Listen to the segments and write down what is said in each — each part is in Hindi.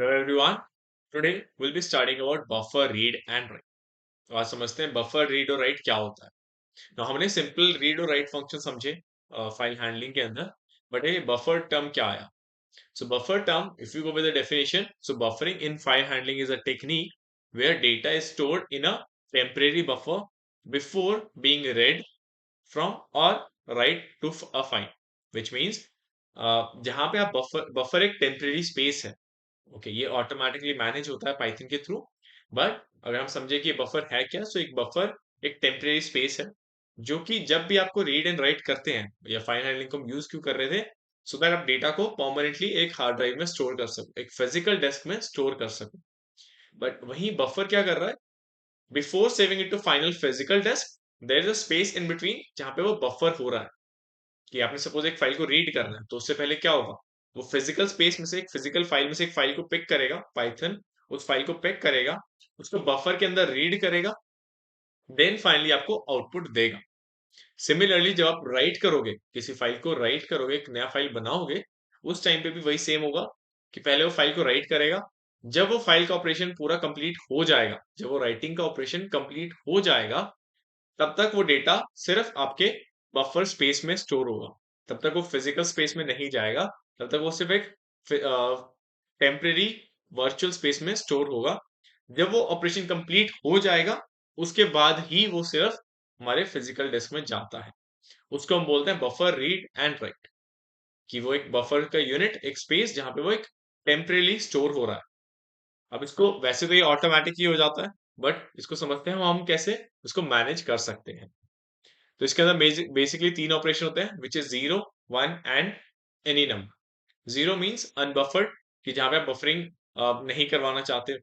Hello everyone. Today we'll be studying about buffer read and write. तो आज समझते हैं बफर रीड और राइट क्या होता है. तो हमने सिंपल रीड और राइट फंक्शन समझे फाइल हैंडलिंग के अंदर. बट ये बफर टर्म क्या आया? So buffer term, if you go with the definition, so buffering in file handling is a technique where data is stored in a temporary buffer before being read from or write to a file, which means जहां पे आप बफर एक टेम्परेरी स्पेस है. ओके, ये ऑटोमेटिकली मैनेज होता है पाइथन के थ्रू. बट अगर हम समझे कि ये बफर है क्या, सो एक बफर एक टेम्परेरी स्पेस है जो कि जब भी आपको रीड एंड राइट करते हैं या फाइल हैंडलिंग को हम यूज क्यों कर रहे थे, सो दैट आप डेटा को परमानेंटली एक हार्ड ड्राइव में स्टोर कर सको, एक फिजिकल डेस्क में स्टोर कर सको. बट वही बफर क्या कर रहा है? Before saving it to final physical desk, there is a space in between जहां पे वो बफर हो रहा है. कि आपने सपोज एक फाइल को रीड करना है, तो उससे पहले क्या होगा? वो फिजिकल स्पेस में से एक फिजिकल फाइल में से एक फाइल को पिक करेगा पाइथन. उस फाइल को पिक करेगा, उसको बफर के अंदर रीड करेगा, देन फाइनली आपको आउटपुट देगा. सिमिलरली जब आप राइट करोगे, किसी फाइल को राइट करोगे, एक नया फाइल बनाओगे, उस टाइम पे भी वही सेम होगा कि पहले वो फाइल को राइट करेगा. जब वो फाइल का ऑपरेशन पूरा कंप्लीट हो जाएगा, जब वो राइटिंग का ऑपरेशन कंप्लीट हो जाएगा, तब तक वो डेटा सिर्फ आपके बफर स्पेस में स्टोर होगा. तब तक वो फिजिकल स्पेस में नहीं जाएगा. तब तक वो सिर्फ एक टेम्परेरी वर्चुअल स्पेस में स्टोर होगा. जब वो ऑपरेशन कंप्लीट हो जाएगा, उसके बाद ही वो सिर्फ हमारे फिजिकल डिस्क में जाता है. उसको हम बोलते हैं बफर रीड एंड राइट. कि वो एक बफर का यूनिट, एक स्पेस जहां पे वो एक टेम्परेली स्टोर हो रहा है. अब इसको वैसे तो ये ऑटोमेटिकली हो जाता है, बट इसको समझते हैं हम कैसे इसको मैनेज कर सकते हैं. तो इसके अंदर बेसिकली तीन ऑपरेशन होते हैं, which is zero, one and any number. Zero means unbuffered, कि जहां पे आप बफरिंग नहीं करवाना चाहते.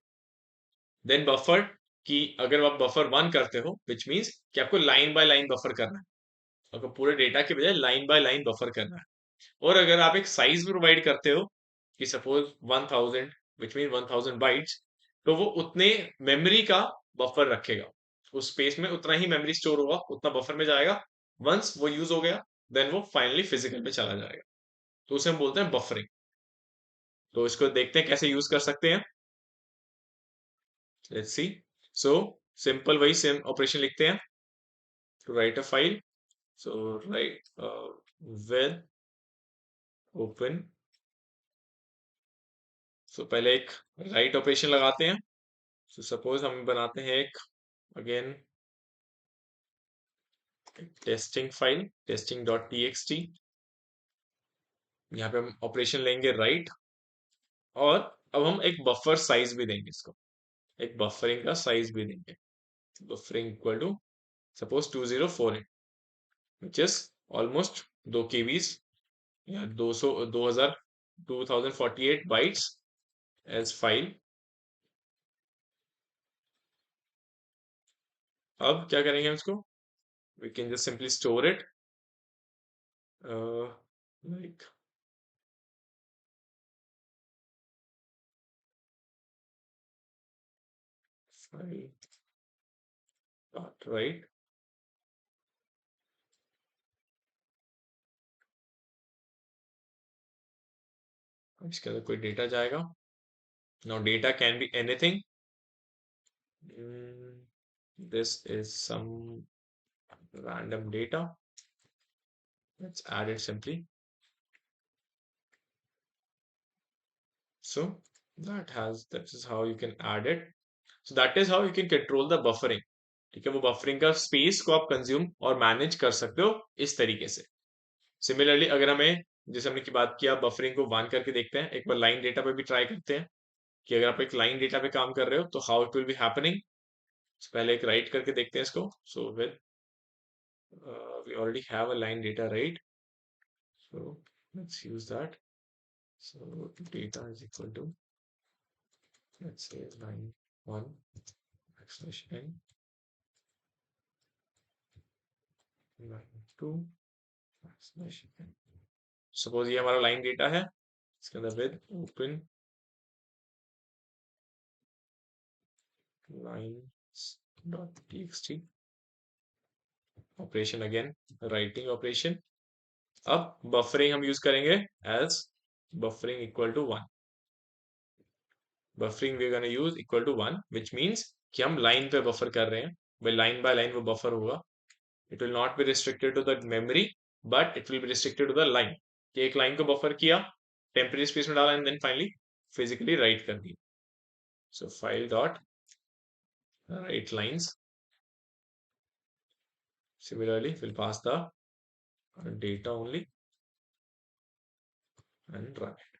देन बफर्ड, कि अगर आप बफर वन करते हो, विच मींस कि आपको लाइन बाय लाइन बफर करना है, आपको पूरे डेटा के बजाय लाइन बाय लाइन बफर करना है. और अगर आप एक साइज प्रोवाइड करते हो, कि सपोज 1000, विच मीन 1000 बाइट्स, तो वो उतने मेमोरी का बफर रखेगा. उस स्पेस में उतना ही मेमोरी स्टोर होगा, उतना बफर में जाएगा. वंस वो यूज हो गया, देन वो फाइनली फिजिकल में चला जाएगा. तो उसे हम बोलते हैं बफरिंग. तो इसको देखते हैं कैसे यूज कर सकते हैं. Let's see. सो सिंपल वही सेम ऑपरेशन लिखते हैं. To write a file, so write with open. So पहले एक राइट ऑपरेशन लगाते हैं. सो सपोज हम बनाते हैं एक, again, testing file, testing dot T x T. यहाँ पे हम ऑपरेशन लेंगे राइट. और अब हम एक बफर साइज भी देंगे इसको, एक बफरिंग का साइज भी देंगे. Buffering equal to suppose 2048, which is almost 2 KBs, या 200, 2000, 2048 बाइट्स एज फाइल. अब क्या करेंगे हम इसको? We can just simply store it like file dot write. इसके अंदर कोई डेटा जाएगा. Now data can be anything. This is some random data. Let's add it simply. So that is how you can add it. So that is how you can control the buffering. ठीक है, वो बफरिंग का स्पेस को आप कंज्यूम और मैनेज कर सकते हो इस तरीके से. सिमिलरली अगर हमें, जैसे हमने की बात किया, बफरिंग को वन करके देखते हैं, एक बार लाइन डेटा पे भी ट्राई करते हैं कि अगर आप एक लाइन डेटा पे काम कर रहे हो तो how it will be happening. पहले एक राइट करके देखते हैं इसको. So with we already have a line data, right? So let's use that. So data is equal to, let's say, line 1 backslash n, line 2 backslash n. Suppose ये हमारा लाइन डेटा है, इसके अंदर with open lines.txt, operation again writing operation. अब बफरिंग हम यूज करेंगे as buffering equal to 1. Buffering we gonna use equal to 1 which means कि हम लाइन पे बफर कर रहे हैं, बाय लाइन वो बफर होगा. It will not be restricted to the memory but it will be restricted to the line, कि एक लाइन को बफर किया, टेम्परेरी स्पेस में डाला and then finally physically write कर दी. So file dot write lines. Similarly, we'll pass the data only and run it.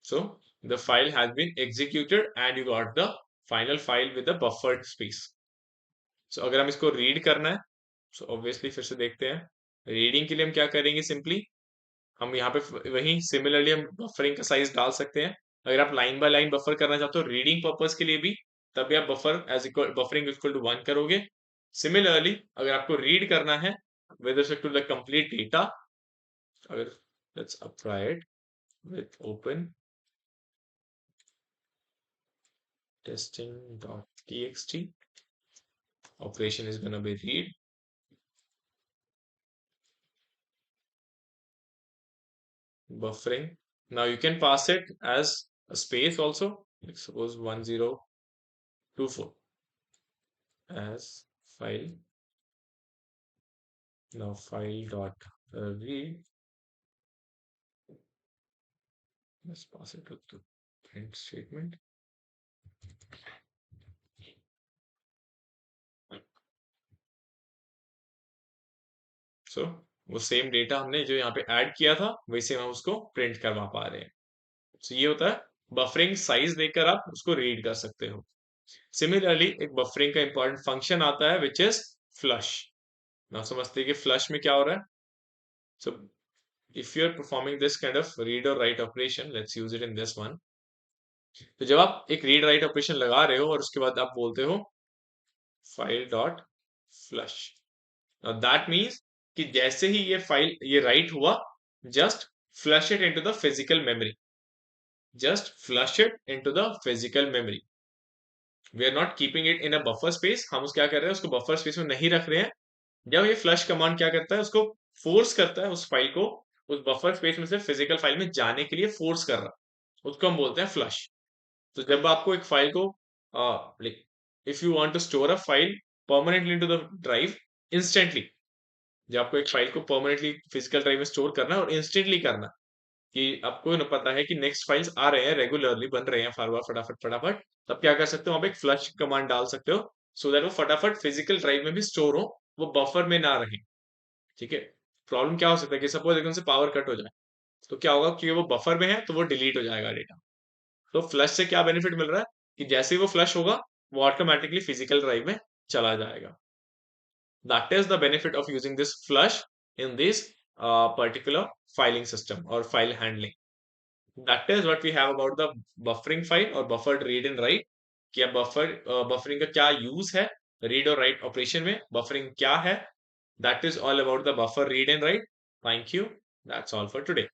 So the file has been executed and you got the final file with the buffered space. So अगर हम इसको रीड करना है, so obviously फिर से देखते हैं. रीडिंग के लिए हम क्या करेंगे, सिंपली हम यहाँ पे वही सिमिलरली हम बफरिंग का साइज डाल सकते हैं. अगर आप लाइन बाय लाइन बफर करना चाहते हो रीडिंग पर्पस के लिए भी, तभी आप buffer as equal buffering equal to 1 करोगे. सिमिलरली अगर आपको रीड करना है with respect to the complete data, अगर let's apply it with open testing.txt, operation is going to be read. Buffering, now you can pass it as a space also, like suppose 1024 as file. Now file dot read, let's pass it with the print statement. So वो सेम डेटा हमने जो यहाँ पे ऐड किया था वैसे हम उसको प्रिंट करवा पा रहे हैं. So ये होता है बफरिंग साइज देकर आप उसको रीड कर सकते हो. सिमिलरली एक बफरिंग का इंपॉर्टेंट फंक्शन आता है विच इज फ्लश. ना समझते हैं कि फ्लश में क्या हो रहा है. So if you are performing this kind of read और write operation, let's use it in this one. तो जब आप एक रीड राइट ऑपरेशन लगा रहे हो और उसके बाद आप बोलते हो file dot flush, that means कि जैसे ही ये फाइल ये राइट हुआ, just flush it into the physical memory. Just flush it into the physical memory. We are not keeping it in a buffer space. हम क्या कर रहे हैं, उसको बफर स्पेस में नहीं रख रहे हैं. जब ये फ्लश कमांड क्या करता है, उसको फोर्स करता है उस फाइल को उस बफर स्पेस में से फिजिकल फाइल में जाने के लिए फोर्स कर रहा है, उसको हम बोलते हैं फ्लश. तो जब आपको एक फाइल को like if you want to store a file permanently into the drive instantly, जब आपको एक फाइल को परमानेंटली फिजिकल ड्राइव में स्टोर करना है और इंस्टेंटली करना, कि आपको ना पता है कि नेक्स्ट फाइल्स आ रहे हैं, रेगुलरली बन रहे हैं फटाफट फटाफट, तब क्या कर सकते हो, आप एक फ्लश कमांड डाल सकते हो सो दैट वो फटाफट फिजिकल ड्राइव में भी स्टोर हो, वो बफर में ना रहे. ठीक है. प्रॉब्लम क्या हो सकता है कि सपोज एकदम से पावर कट हो जाए, तो क्या होगा कि वो बफर में है तो वो डिलीट हो जाएगा डेटा. तो फ्लश से क्या बेनिफिट मिल रहा है कि जैसे ही वो फ्लश होगा वो ऑटोमेटिकली फिजिकल ड्राइव में चला जाएगा. That is the benefit of using this flush in this particular filing system or file handling. That is what we have about the buffering file or buffered read and write. क्या buffering का क्या use है read और write operation में, buffering क्या है. That is all about the buffer read and write. Thank you. That's all for today.